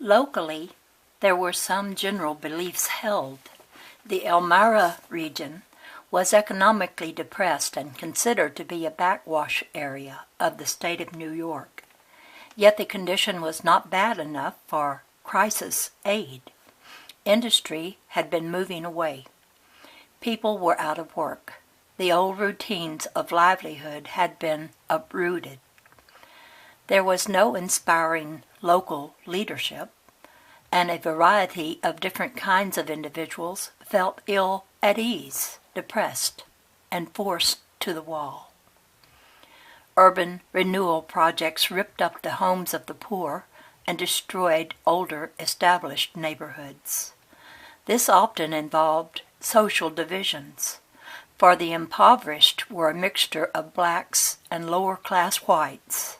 Locally, there were some general beliefs held. The Elmira region was economically depressed and considered to be a backwash area of the state of New York. Yet the condition was not bad enough for crisis aid. Industry had been moving away. People were out of work. The old routines of livelihood had been uprooted. There was no inspiring local leadership, and a variety of different kinds of individuals felt ill at ease, depressed, and forced to the wall. Urban renewal projects ripped up the homes of the poor and destroyed older established neighborhoods. This often involved social divisions, for the impoverished were a mixture of blacks and lower-class whites.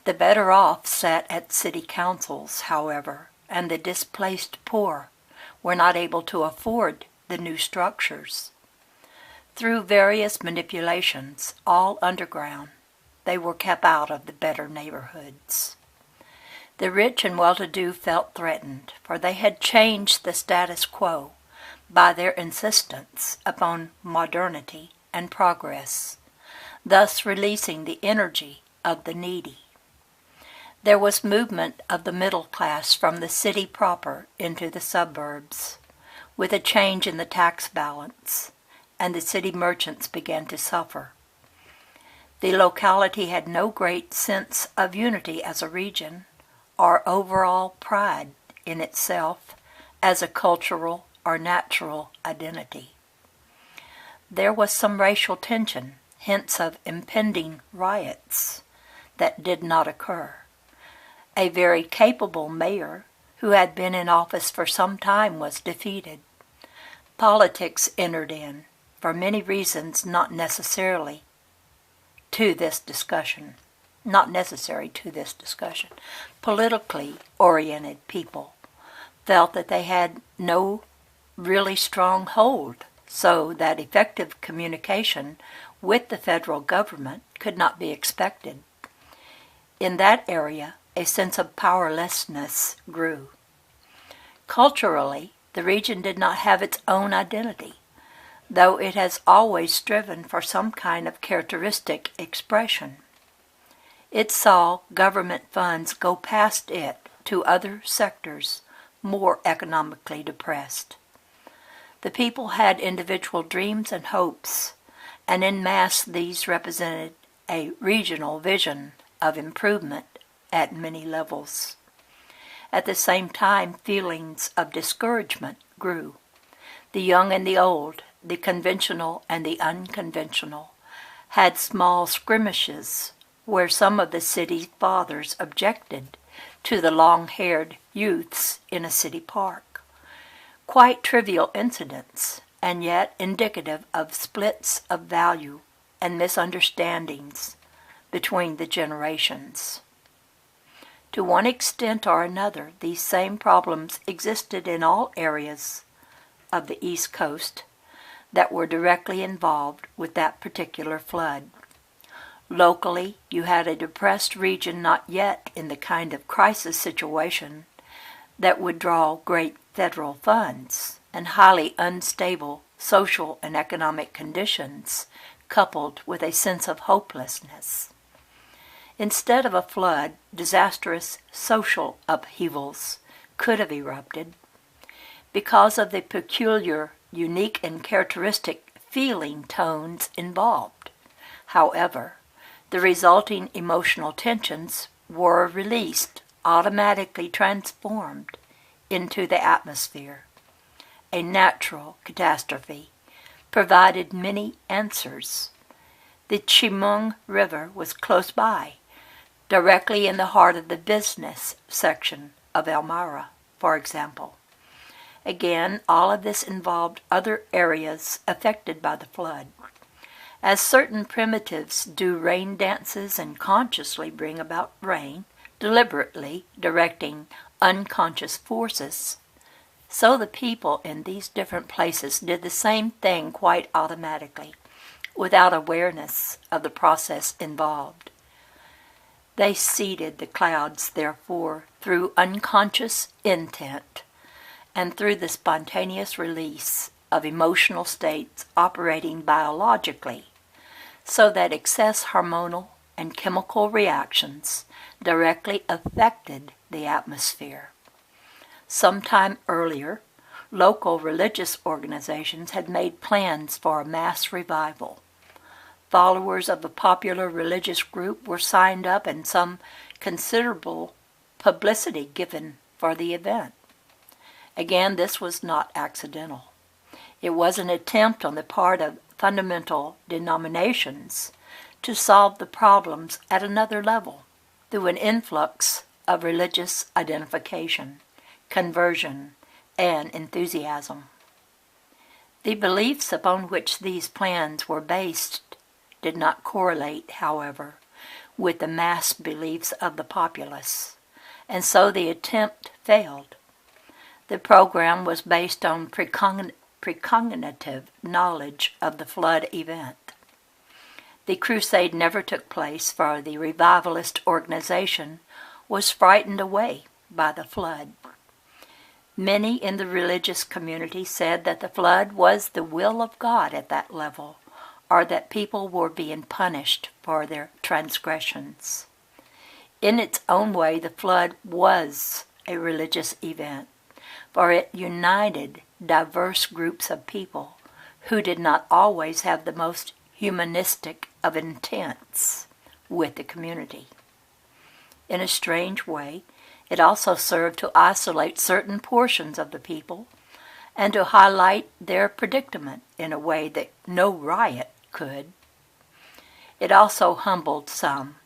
The better off sat at city councils, however, and the displaced poor were not able to afford the new structures. Through various manipulations, all underground, they were kept out of the better neighborhoods. The rich and well-to-do felt threatened, for they had changed the status quo by their insistence upon modernity and progress, thus releasing the energy of the needy. There was movement of the middle class from the city proper into the suburbs, with a change in the tax balance, and the city merchants began to suffer. The locality had no great sense of unity as a region, or overall pride in itself as a cultural or natural identity. There was some racial tension, hints of impending riots, that did not occur. A very capable mayor, who had been in office for some time, was defeated. Politics entered in, for many reasons not necessary to this discussion. Politically oriented people felt that they had no really strong hold, so that effective communication with the federal government could not be expected. In that area, a sense of powerlessness grew. Culturally, the region did not have its own identity, though it has always striven for some kind of characteristic expression. It saw government funds go past it to other sectors more economically depressed. The people had individual dreams and hopes, and en masse these represented a regional vision of improvement at many levels. At the same time, feelings of discouragement grew. The young and the old, the conventional and the unconventional, had small skirmishes where some of the city fathers objected to the long-haired youths in a city park. Quite trivial incidents, and yet indicative of splits of value and misunderstandings between the generations. To one extent or another, these same problems existed in all areas of the East Coast that were directly involved with that particular flood. Locally, you had a depressed region not yet in the kind of crisis situation that would draw great federal funds, and highly unstable social and economic conditions coupled with a sense of hopelessness. Instead of a flood, disastrous social upheavals could have erupted. Because of the peculiar, unique, and characteristic feeling tones involved. However, the resulting emotional tensions were released, automatically transformed into the atmosphere. A natural catastrophe provided many answers. The Chemung River was close by, directly in the heart of the business section of Elmira, for example. Again, all of this involved other areas affected by the flood. As certain primitives do rain dances and consciously bring about rain, deliberately directing unconscious forces, so the people in these different places did the same thing quite automatically, without awareness of the process involved. They seeded the clouds, therefore, through unconscious intent and through the spontaneous release of emotional states operating biologically, so that excess hormonal and chemical reactions directly affected the atmosphere. Sometime earlier, local religious organizations had made plans for a mass revival. Followers of a popular religious group were signed up and some considerable publicity given for the event. Again, this was not accidental. It was an attempt on the part of fundamental denominations to solve the problems at another level through an influx of religious identification, conversion, and enthusiasm. The beliefs upon which these plans were based did not correlate, however, with the mass beliefs of the populace, and so the attempt failed. The program was based on precognitive knowledge of the flood event. The crusade never took place, for the revivalist organization was frightened away by the flood. Many in the religious community said that the flood was the will of God at that level, or that people were being punished for their transgressions. In its own way, the flood was a religious event, for it united diverse groups of people who did not always have the most humanistic of intents with the community. In a strange way, it also served to isolate certain portions of the people and to highlight their predicament in a way that no riot could. It also humbled some,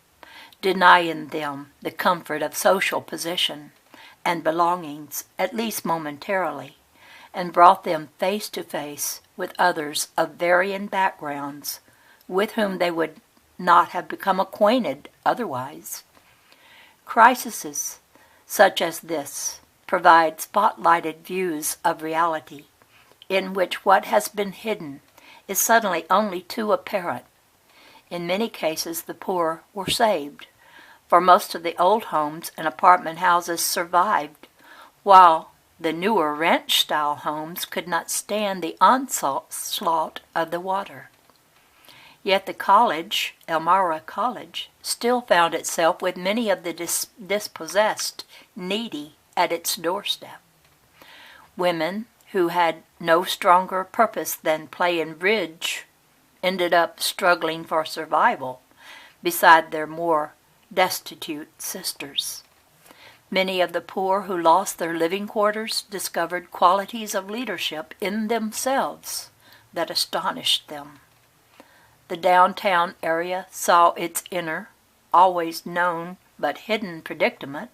denying them the comfort of social position and belongings, at least momentarily, and brought them face to face with others of varying backgrounds with whom they would not have become acquainted otherwise. Crises such as this provide spotlighted views of reality in which what has been hidden is suddenly only too apparent. In many cases, the poor were saved, for most of the old homes and apartment houses survived, while the newer ranch-style homes could not stand the onslaught of the water. Yet the college, Elmira College, still found itself with many of the dispossessed, needy at its doorstep. Women who had no stronger purpose than playing bridge ended up struggling for survival beside their more destitute sisters. Many of the poor who lost their living quarters discovered qualities of leadership in themselves that astonished them. The downtown area saw its inner, always known but hidden predicament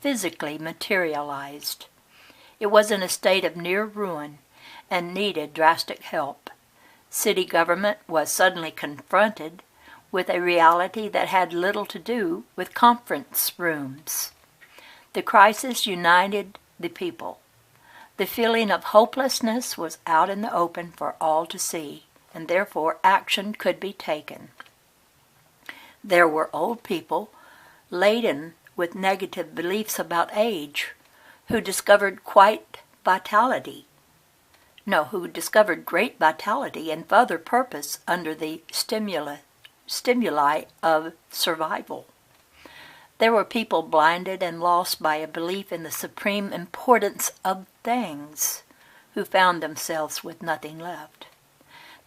physically materialized. It was in a state of near ruin and needed drastic help. City government was suddenly confronted with a reality that had little to do with conference rooms. The crisis united the people. The feeling of hopelessness was out in the open for all to see, and therefore action could be taken. There were old people laden with negative beliefs about age who discovered great vitality and further purpose under the stimuli of survival. There were people blinded and lost by a belief in the supreme importance of things who found themselves with nothing left.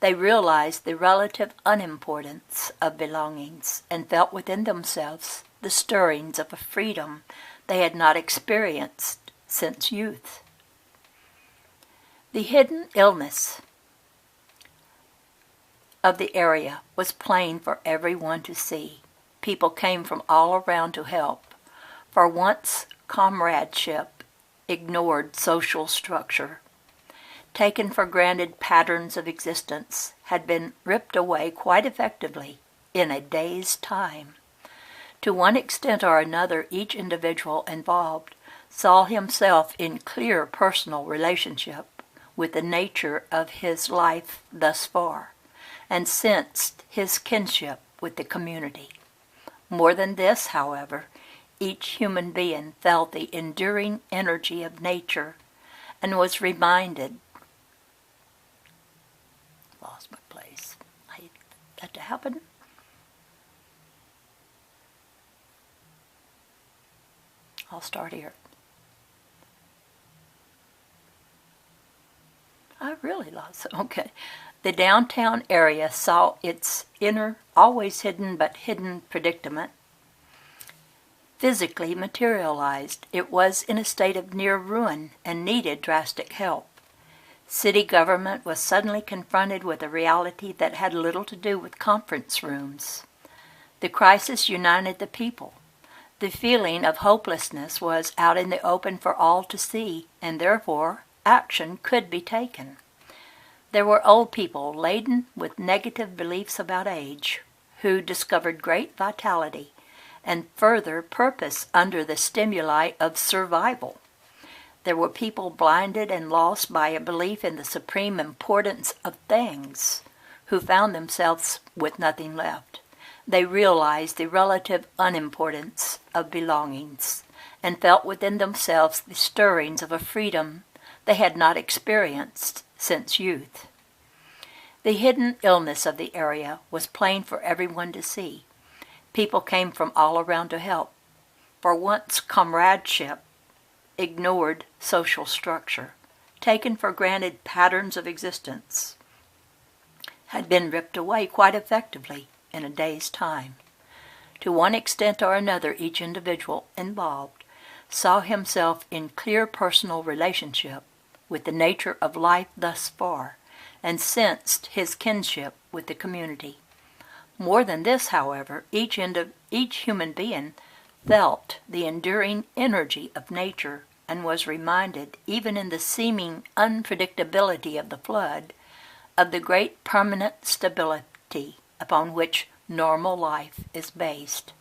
They realized the relative unimportance of belongings and felt within themselves the stirrings of a freedom they had not experienced since youth. The hidden illness of the area was plain for everyone to see. People came from all around to help. For once, comradeship ignored social structure. Taken for granted patterns of existence had been ripped away quite effectively in a day's time. To one extent or another, each individual involved saw himself in clear personal relationship with the nature of his life thus far, and sensed his kinship with the community. More than this, however, each human being felt the enduring energy of nature and was reminded, lost my place, I hate that to happen. I'll start here. I really lost it. Okay. The downtown area saw its inner, always hidden but hidden predicament physically materialized. It was in a state of near ruin and needed drastic help. City government was suddenly confronted with a reality that had little to do with conference rooms. The crisis united the people. The feeling of hopelessness was out in the open for all to see, and therefore action could be taken. There were old people laden with negative beliefs about age, who discovered great vitality and further purpose under the stimuli of survival. There were people blinded and lost by a belief in the supreme importance of things, who found themselves with nothing left. They realized the relative unimportance of belongings and felt within themselves the stirrings of a freedom they had not experienced since youth. The hidden illness of the area was plain for everyone to see. People came from all around to help. For once, comradeship ignored social structure, taken for granted patterns of existence, had been ripped away quite effectively in a day's time. To one extent or another, each individual involved saw himself in clear personal relationship with the nature of life thus far, and sensed his kinship with the community. More than this, however, each human being felt the enduring energy of nature and was reminded, even in the seeming unpredictability of the flood, of the great permanent stability upon which normal life is based.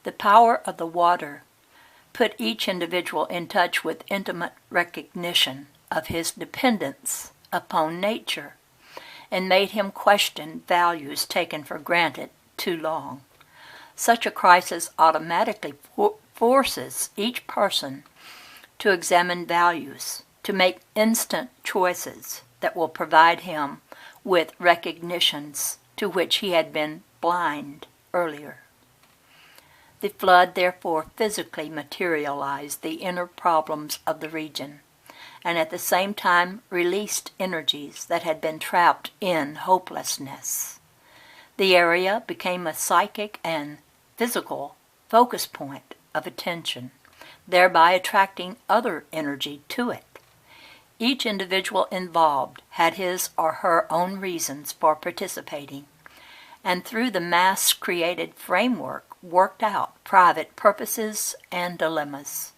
The power of the water put each individual in touch with intimate recognition of his dependence upon nature and made him question values taken for granted too long. Such a crisis automatically forces each person to examine values, to make instant choices that will provide him with recognitions to which he had been blind earlier. The flood therefore physically materialized the inner problems of the region, and at the same time released energies that had been trapped in hopelessness. The area became a psychic and physical focus point of attention, thereby attracting other energy to it. Each individual involved had his or her own reasons for participating, and through the mass-created framework worked out private purposes and dilemmas.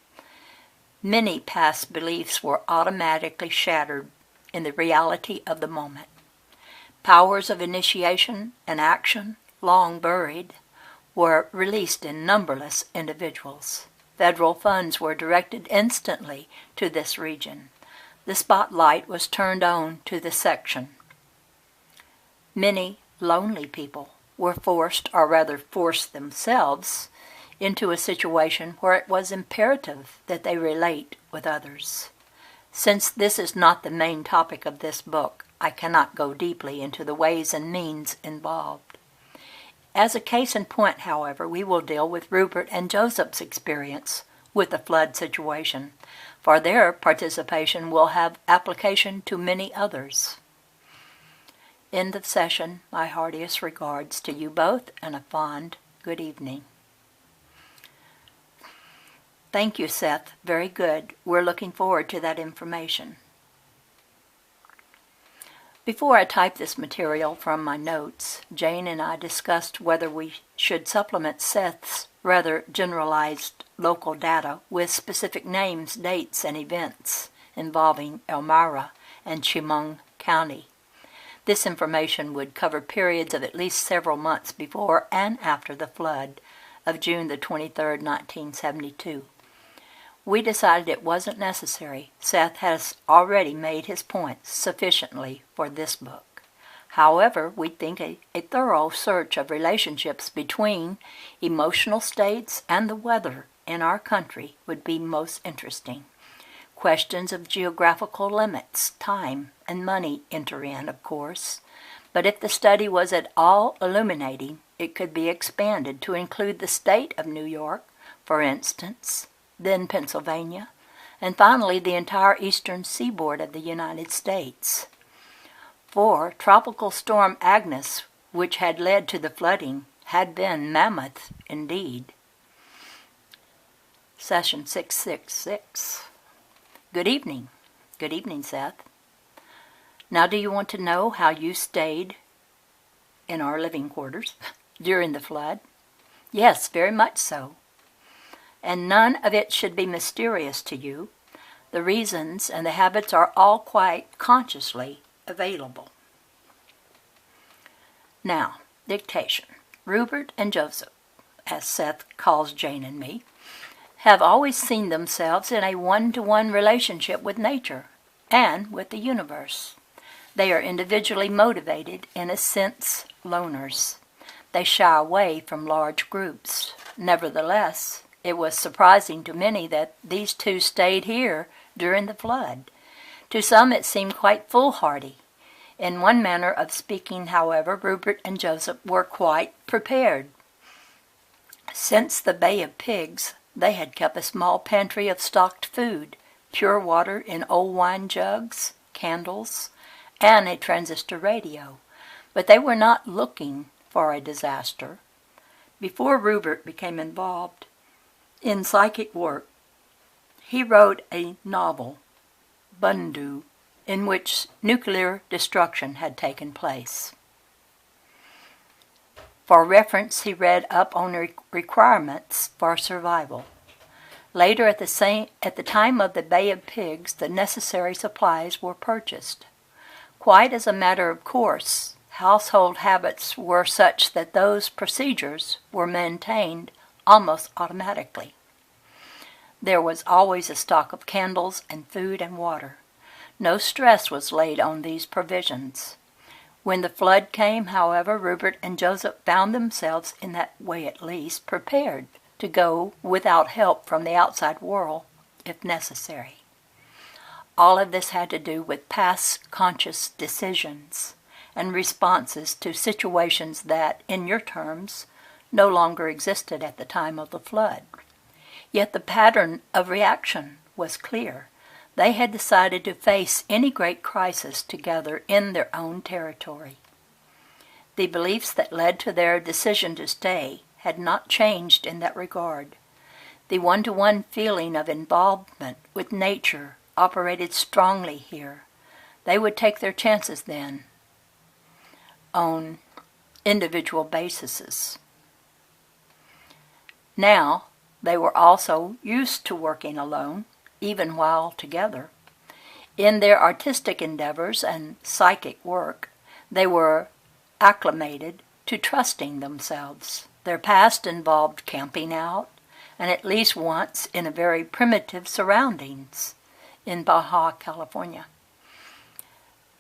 Many past beliefs were automatically shattered in the reality of the moment. Powers of initiation and action, long buried, were released in numberless individuals. Federal funds were directed instantly to this region. The spotlight was turned on to the section. Many lonely people were forced, or rather forced themselves, into a situation where it was imperative that they relate with others. Since this is not the main topic of this book, I cannot go deeply into the ways and means involved. As a case in point, however, we will deal with Rupert and Joseph's experience with the flood situation, for their participation will have application to many others. End of session. My heartiest regards to you both, and a fond good evening. Thank you, Seth. Very good. We're looking forward to that information. Before I type this material from my notes, Jane and I discussed whether we should supplement Seth's rather generalized local data with specific names, dates, and events involving Elmira and Chemung County. This information would cover periods of at least several months before and after the flood of June the 23rd, 1972. We decided it wasn't necessary. Seth has already made his points sufficiently for this book. However, we think a thorough search of relationships between emotional states and the weather in our country would be most interesting. Questions of geographical limits, time, and money enter in, of course, but if the study was at all illuminating, it could be expanded to include the state of New York, for instance, then Pennsylvania, and finally the entire eastern seaboard of the United States. For Tropical Storm Agnes, which had led to the flooding, had been mammoth indeed. Session 666. Good evening. Good evening, Seth. Now, do you want to know how you stayed in our living quarters during the flood? Yes, very much so. And none of it should be mysterious to you. The reasons and the habits are all quite consciously available. Now, dictation. Rupert and Joseph, as Seth calls Jane and me, have always seen themselves in a one-to-one relationship with nature and with the universe. They are individually motivated, in a sense, loners. They shy away from large groups. Nevertheless, it was surprising to many that these two stayed here during the flood. To some it seemed quite foolhardy. In one manner of speaking, however, Rupert and Joseph were quite prepared. Since the Bay of Pigs, they had kept a small pantry of stocked food, pure water in old wine jugs, candles, and a transistor radio. But they were not looking for a disaster. Before Rupert became involved in psychic work, he wrote a novel, Bundu, in which nuclear destruction had taken place. For reference, he read up on requirements for survival. Later, at the time of the Bay of Pigs, the necessary supplies were purchased. Quite as a matter of course, household habits were such that those procedures were maintained almost automatically. There was always a stock of candles and food and water. No stress was laid on these provisions. When the flood came, however, Rupert and Joseph found themselves, in that way at least, prepared to go without help from the outside world, if necessary. All of this had to do with past conscious decisions and responses to situations that, in your terms, no longer existed at the time of the flood. Yet the pattern of reaction was clear. They had decided to face any great crisis together in their own territory. The beliefs that led to their decision to stay had not changed in that regard. The one-to-one feeling of involvement with nature operated strongly here. They would take their chances then on individual bases. Now, they were also used to working alone, even while together. In their artistic endeavors and psychic work, they were acclimated to trusting themselves. Their past involved camping out, and at least once in a very primitive surroundings in Baja California.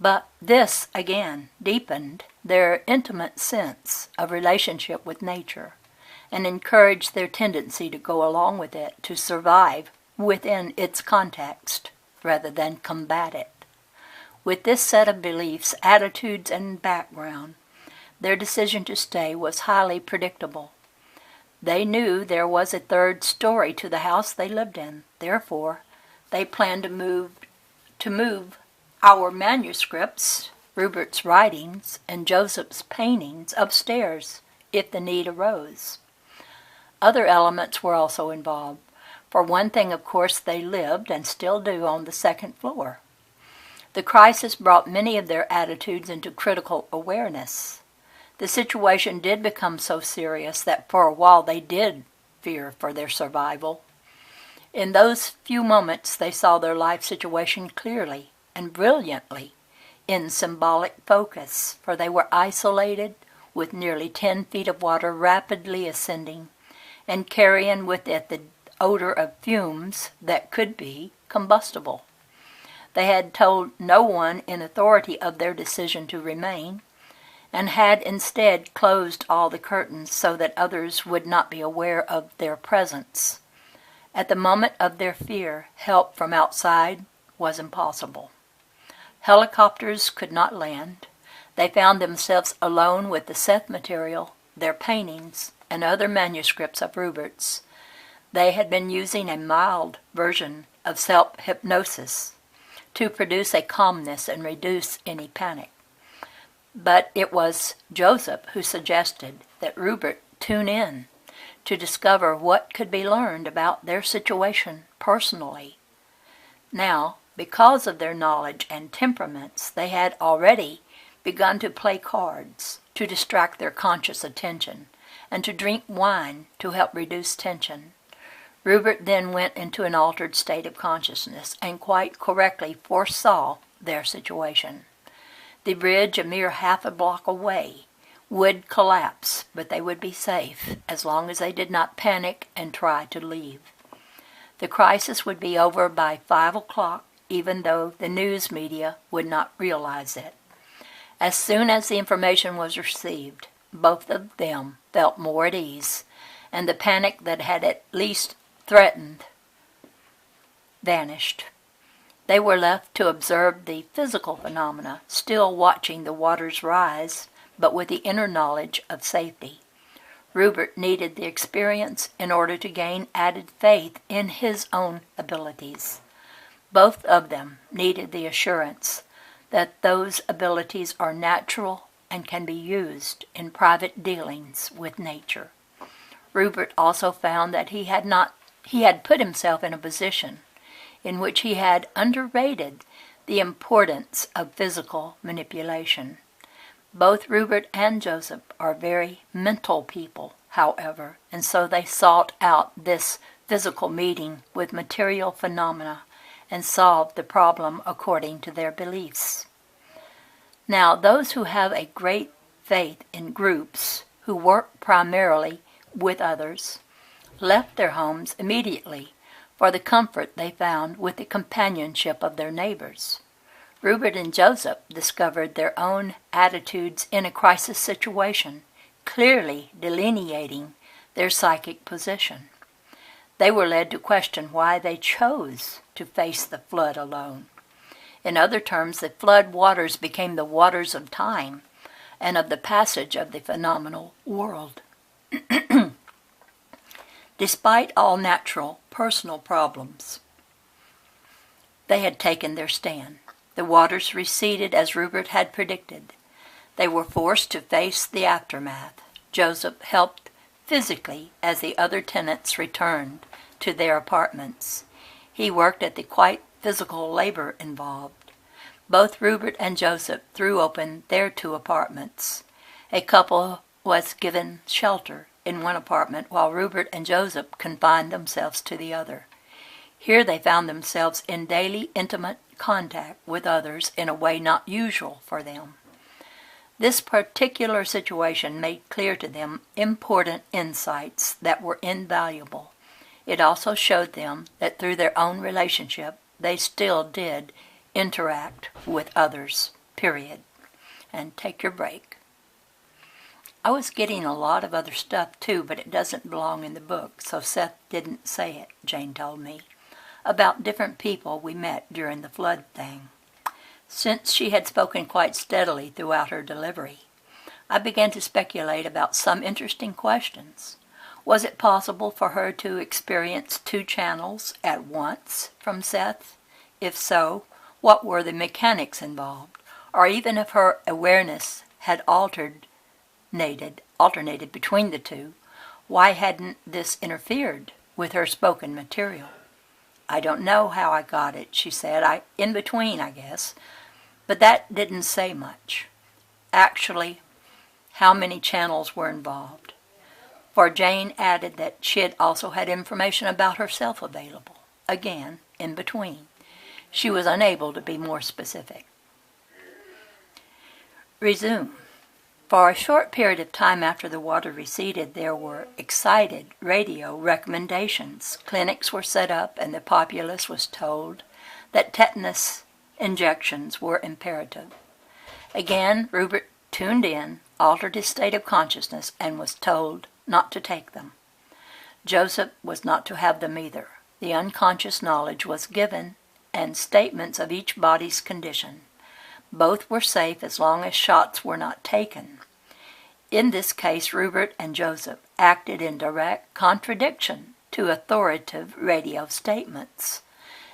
But this, again, deepened their intimate sense of relationship with nature and encouraged their tendency to go along with it, to survive within its context rather than combat it. With this set of beliefs, attitudes, and background, their decision to stay was highly predictable. They knew there was a third story to the house they lived in. Therefore, they planned to move our manuscripts, Rupert's writings, and Joseph's paintings upstairs if the need arose. Other elements were also involved. For one thing, of course, they lived, and still do, on the second floor. The crisis brought many of their attitudes into critical awareness. The situation did become so serious that for a while they did fear for their survival. In those few moments they saw their life situation clearly and brilliantly in symbolic focus, for they were isolated with nearly 10 feet of water rapidly ascending and carrying with it the odor of fumes that could be combustible. They had told no one in authority of their decision to remain, and had instead closed all the curtains so that others would not be aware of their presence. At the moment of their fear, help from outside was impossible. Helicopters could not land. They found themselves alone with the Seth material, their paintings, and other manuscripts of Rupert's. They had been using a mild version of self-hypnosis to produce a calmness and reduce any panic. But it was Joseph who suggested that Rupert tune in to discover what could be learned about their situation personally. Now, because of their knowledge and temperaments, they had already begun to play cards to distract their conscious attention and to drink wine to help reduce tension. Rupert then went into an altered state of consciousness and quite correctly foresaw their situation. The bridge, a mere half a block away, would collapse, but they would be safe as long as they did not panic and try to leave. The crisis would be over by 5 o'clock, even though the news media would not realize it. As soon as the information was received, both of them felt more at ease, and the panic that had at least threatened vanished. They were left to observe the physical phenomena, still watching the waters rise, but with the inner knowledge of safety. Rupert needed the experience in order to gain added faith in his own abilities. Both of them needed the assurance that those abilities are natural and can be used in private dealings with nature. Rupert also found that he had put himself in a position in which he had underrated the importance of physical manipulation. Both Rupert and Joseph are very mental people, however, and so they sought out this physical meeting with material phenomena and solved the problem according to their beliefs. Now, those who have a great faith in groups, who work primarily with others, left their homes immediately for the comfort they found with the companionship of their neighbors. Rupert and Joseph discovered their own attitudes in a crisis situation, clearly delineating their psychic position. They were led to question why they chose to face the flood alone. In other terms, the flood waters became the waters of time and of the passage of the phenomenal world. Despite all natural, personal problems, they had taken their stand. The waters receded as Rupert had predicted. They were forced to face the aftermath. Joseph helped physically as the other tenants returned to their apartments. He worked at the quite physical labor involved. Both Rupert and Joseph threw open their 2 apartments. A couple was given shelter in one apartment while Rupert and Joseph confined themselves to the other. Here they found themselves in daily intimate contact with others in a way not usual for them. This particular situation made clear to them important insights that were invaluable. It also showed them that through their own relationship, they still did interact with others, period. And take your break. I was getting a lot of other stuff too, but it doesn't belong in the book, so Seth didn't say it, Jane told me, about different people we met during the flood thing. Since she had spoken quite steadily throughout her delivery, I began to speculate about some interesting questions. Was it possible for her to experience 2 channels at once from Seth? If so, what were the mechanics involved? Or even if her awareness had alternated between the 2, why hadn't this interfered with her spoken material? I don't know how I got it, she said. In between, I guess. But that didn't say much. Actually, how many channels were involved? For Jane added that she had also had information about herself available. Again, in between. She was unable to be more specific. Resume. For a short period of time after the water receded, there were excited radio recommendations. Clinics were set up and the populace was told that tetanus injections were imperative. Again, Rupert tuned in, altered his state of consciousness, and was told not to take them. Joseph was not to have them either. The unconscious knowledge was given, and statements of each body's condition. Both were safe as long as shots were not taken. In this case, Rupert and Joseph acted in direct contradiction to authoritative radio statements,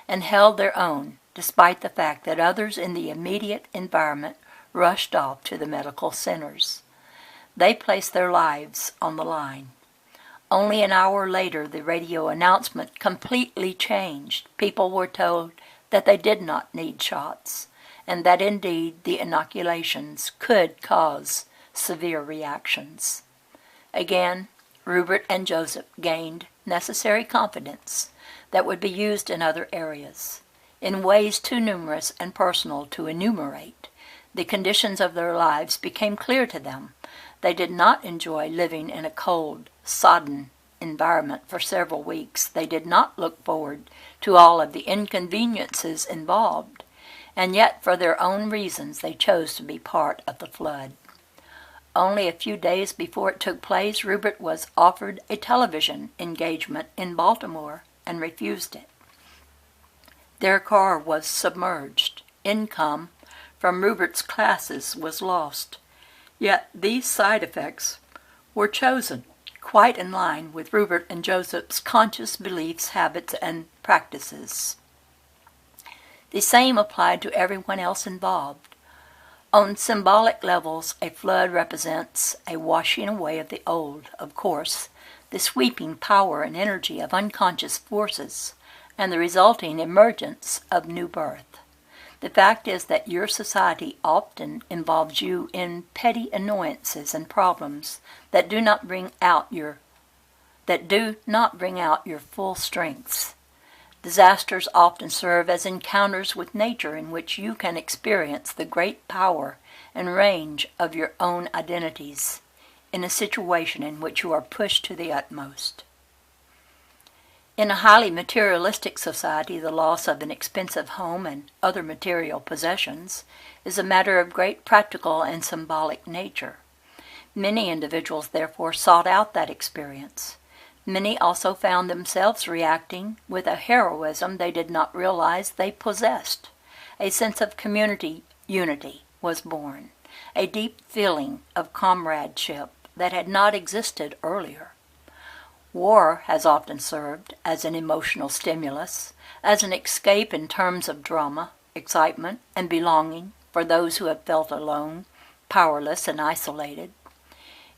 and held their own, despite the fact that others in the immediate environment rushed off to the medical centers. They placed their lives on the line. Only an hour later, the radio announcement completely changed. People were told that they did not need shots, and that indeed the inoculations could cause severe reactions. Again, Rupert and Joseph gained necessary confidence that would be used in other areas. In ways too numerous and personal to enumerate, the conditions of their lives became clear to them. They did not enjoy living in a cold, sodden environment for several weeks. They did not look forward to all of the inconveniences involved, and yet for their own reasons they chose to be part of the flood. Only a few days before it took place, Rupert was offered a television engagement in Baltimore and refused it. Their car was submerged. Income from Rupert's classes was lost. Yet these side effects were chosen, quite in line with Rupert and Joseph's conscious beliefs, habits, and practices. The same applied to everyone else involved. On symbolic levels, a flood represents a washing away of the old, of course, the sweeping power and energy of unconscious forces, and the resulting emergence of new birth. The fact is that your society often involves you in petty annoyances and problems that do not bring out your full strengths. Disasters often serve as encounters with nature in which you can experience the great power and range of your own identities in a situation in which you are pushed to the utmost. In a highly materialistic society, the loss of an expensive home and other material possessions is a matter of great practical and symbolic nature. Many individuals, therefore, sought out that experience. Many also found themselves reacting with a heroism they did not realize they possessed. A sense of community unity was born, a deep feeling of comradeship that had not existed earlier. War has often served as an emotional stimulus, as an escape in terms of drama, excitement, and belonging for those who have felt alone, powerless, and isolated.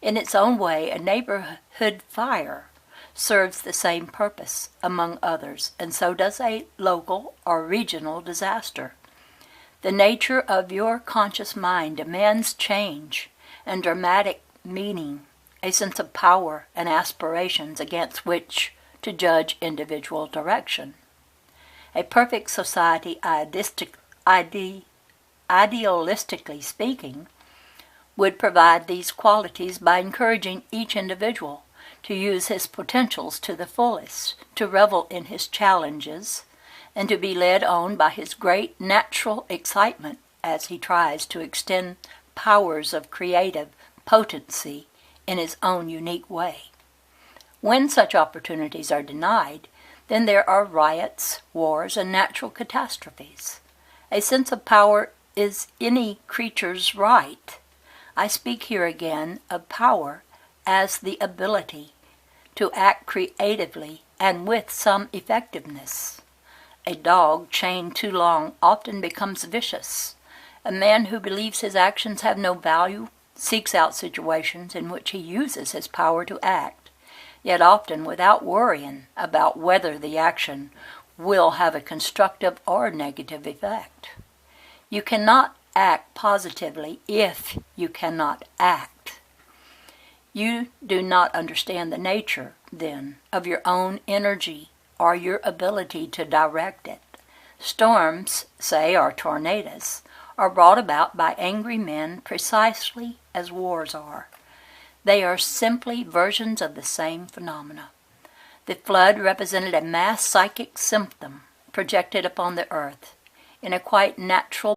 In its own way, a neighborhood fire serves the same purpose, among others, and so does a local or regional disaster. The nature of your conscious mind demands change and dramatic meaning, a sense of power and aspirations against which to judge individual direction. A perfect society, idealistically speaking, would provide these qualities by encouraging each individual to use his potentials to the fullest, to revel in his challenges, and to be led on by his great natural excitement as he tries to extend powers of creative potency in his own unique way. When such opportunities are denied, then there are riots, wars, and natural catastrophes. A sense of power is any creature's right. I speak here again of power as the ability to act creatively and with some effectiveness. A dog chained too long often becomes vicious. A man who believes his actions have no value seeks out situations in which he uses his power to act, yet often without worrying about whether the action will have a constructive or negative effect. You cannot act positively if you cannot act. You do not understand the nature, then, of your own energy or your ability to direct it. Storms, say, or tornadoes, are brought about by angry men precisely as wars are. They are simply versions of the same phenomena. The flood represented a mass psychic symptom projected upon the earth in a quite natural